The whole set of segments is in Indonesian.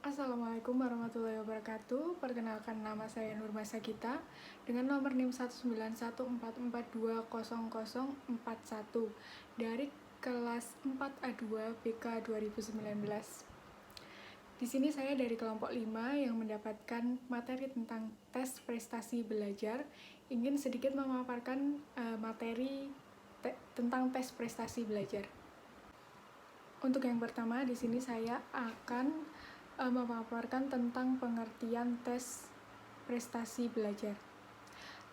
Assalamualaikum warahmatullahi wabarakatuh. Perkenalkan, nama saya Nurma Sagita dengan nomor NIM 19144200041 dari kelas 4A2 BK 2019. Di sini saya dari kelompok 5 yang mendapatkan materi tentang tes prestasi belajar. Ingin sedikit memaparkan materi tentang tes prestasi belajar. Untuk yang pertama, di sini saya akan memaparkan tentang pengertian tes prestasi belajar.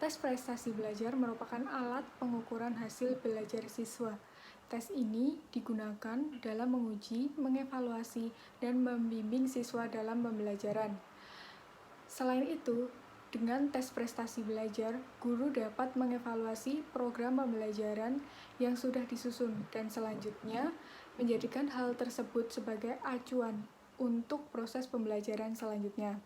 Tes prestasi belajar merupakan alat pengukuran hasil belajar siswa. Tes ini digunakan dalam menguji, mengevaluasi, dan membimbing siswa dalam pembelajaran. Selain itu, dengan tes prestasi belajar, guru dapat mengevaluasi program pembelajaran yang sudah disusun dan selanjutnya menjadikan hal tersebut sebagai acuan untuk proses pembelajaran selanjutnya.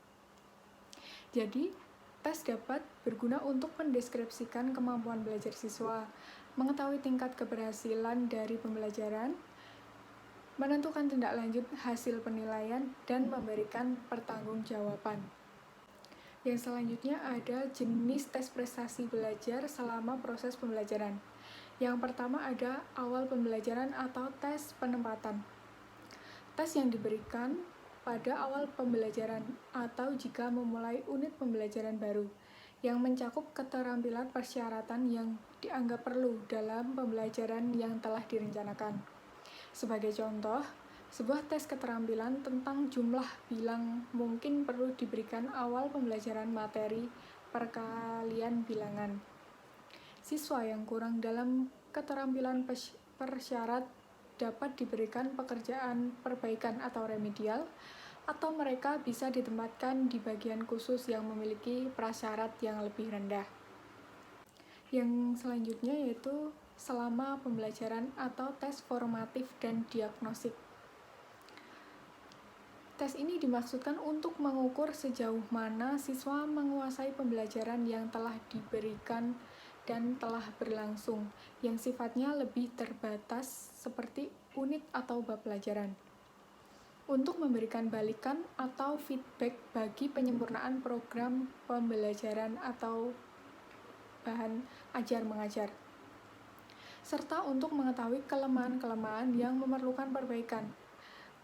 Jadi, tes dapat berguna untuk mendeskripsikan kemampuan belajar siswa, mengetahui tingkat keberhasilan dari pembelajaran, menentukan tindak lanjut hasil penilaian, dan memberikan pertanggungjawaban. Yang selanjutnya ada jenis tes prestasi belajar selama proses pembelajaran. Yang pertama ada awal pembelajaran atau tes penempatan. Tes yang diberikan pada awal pembelajaran atau jika memulai unit pembelajaran baru yang mencakup keterampilan persyaratan yang dianggap perlu dalam pembelajaran yang telah direncanakan. Sebagai contoh, sebuah tes keterampilan tentang jumlah bilang mungkin perlu diberikan awal pembelajaran materi perkalian bilangan. Siswa yang kurang dalam keterampilan persyarat dapat diberikan pekerjaan perbaikan atau remedial, atau mereka bisa ditempatkan di bagian khusus yang memiliki prasyarat yang lebih rendah. Yang selanjutnya yaitu selama pembelajaran atau tes formatif dan diagnostik. Tes ini dimaksudkan untuk mengukur sejauh mana siswa menguasai pembelajaran yang telah diberikan dan telah berlangsung, yang sifatnya lebih terbatas seperti unit atau bab pelajaran. Untuk memberikan balikan atau feedback bagi penyempurnaan program pembelajaran atau bahan ajar mengajar, serta untuk mengetahui kelemahan-kelemahan yang memerlukan perbaikan.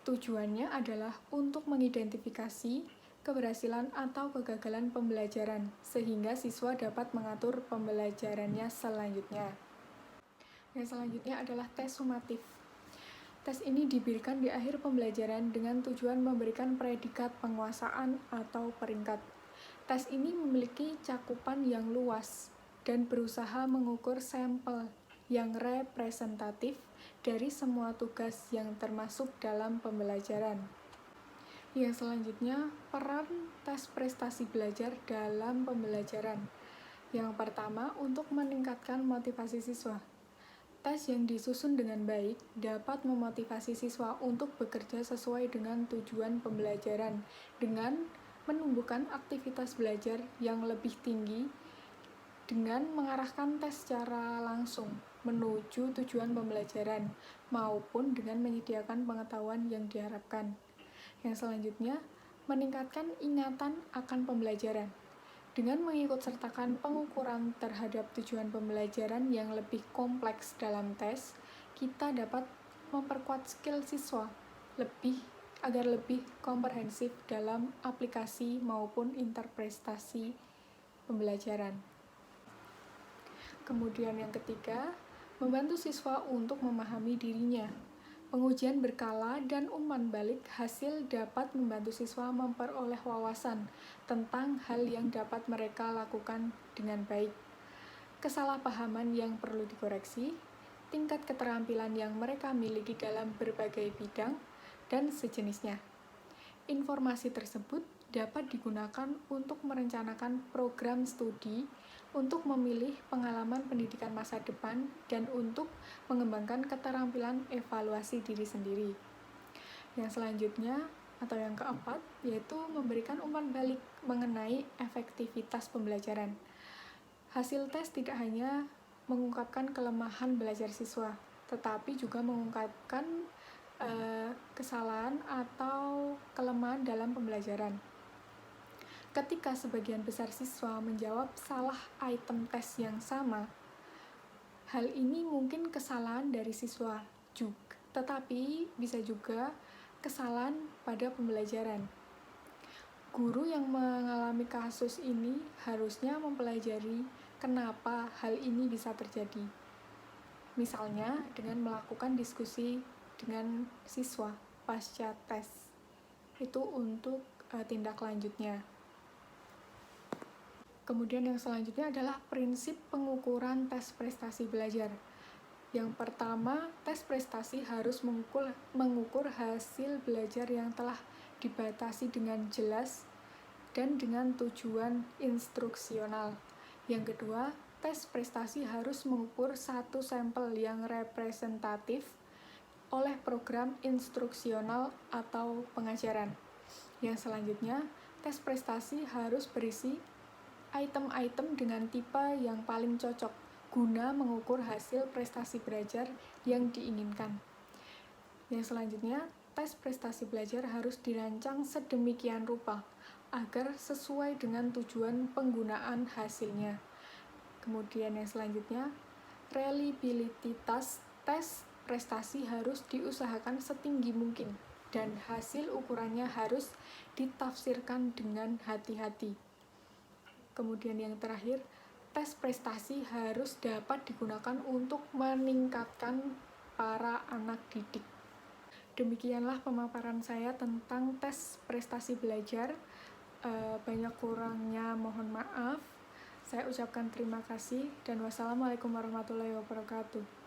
Tujuannya adalah untuk mengidentifikasi keberhasilan atau kegagalan pembelajaran, sehingga siswa dapat mengatur pembelajarannya selanjutnya. Yang selanjutnya adalah tes sumatif. Tes ini diberikan di akhir pembelajaran dengan tujuan memberikan predikat penguasaan atau peringkat. Tes ini memiliki cakupan yang luas dan berusaha mengukur sampel yang representatif dari semua tugas yang termasuk dalam pembelajaran. Yang selanjutnya, peran tes prestasi belajar dalam pembelajaran. Yang pertama, untuk meningkatkan motivasi siswa. Tes yang disusun dengan baik dapat memotivasi siswa untuk bekerja sesuai dengan tujuan pembelajaran dengan menumbuhkan aktivitas belajar yang lebih tinggi dengan mengarahkan tes secara langsung menuju tujuan pembelajaran maupun dengan menyediakan pengetahuan yang diharapkan. Yang selanjutnya, meningkatkan ingatan akan pembelajaran. Dengan mengikut sertakan pengukuran terhadap tujuan pembelajaran yang lebih kompleks dalam tes, kita dapat memperkuat skill siswa agar lebih komprehensif dalam aplikasi maupun interpretasi pembelajaran. Kemudian yang ketiga, membantu siswa untuk memahami dirinya. Pengujian berkala dan umpan balik hasil dapat membantu siswa memperoleh wawasan tentang hal yang dapat mereka lakukan dengan baik, kesalahpahaman yang perlu dikoreksi, tingkat keterampilan yang mereka miliki dalam berbagai bidang, dan sejenisnya. Informasi tersebut dapat digunakan untuk merencanakan program studi, untuk memilih pengalaman pendidikan masa depan, dan untuk mengembangkan keterampilan evaluasi diri sendiri. Yang selanjutnya, atau yang keempat, yaitu memberikan umpan balik mengenai efektivitas pembelajaran. Hasil tes tidak hanya mengungkapkan kelemahan belajar siswa, tetapi juga mengungkapkan kesalahan atau kelemahan dalam pembelajaran. Ketika sebagian besar siswa menjawab salah item tes yang sama, hal ini mungkin kesalahan dari siswa juga, tetapi bisa juga kesalahan pada pembelajaran. Guru yang mengalami kasus ini harusnya mempelajari kenapa hal ini bisa terjadi. Misalnya dengan melakukan diskusi dengan siswa pasca tes. Itu untuk tindak lanjutnya. Kemudian yang selanjutnya adalah prinsip pengukuran tes prestasi belajar. Yang pertama, tes prestasi harus mengukur hasil belajar yang telah dibatasi dengan jelas dan dengan tujuan instruksional. Yang kedua, tes prestasi harus mengukur satu sampel yang representatif oleh program instruksional atau pengajaran. Yang selanjutnya, tes prestasi harus berisi item-item dengan tipe yang paling cocok guna mengukur hasil prestasi belajar yang diinginkan. Yang selanjutnya, tes prestasi belajar harus dirancang sedemikian rupa agar sesuai dengan tujuan penggunaan hasilnya. Kemudian yang selanjutnya, reliabilitas tes prestasi harus diusahakan setinggi mungkin dan hasil ukurannya harus ditafsirkan dengan hati-hati. Kemudian yang terakhir, tes prestasi harus dapat digunakan untuk meningkatkan para anak didik. Demikianlah pemaparan saya tentang tes prestasi belajar. Banyak kurangnya mohon maaf. Saya ucapkan terima kasih dan wassalamualaikum warahmatullahi wabarakatuh.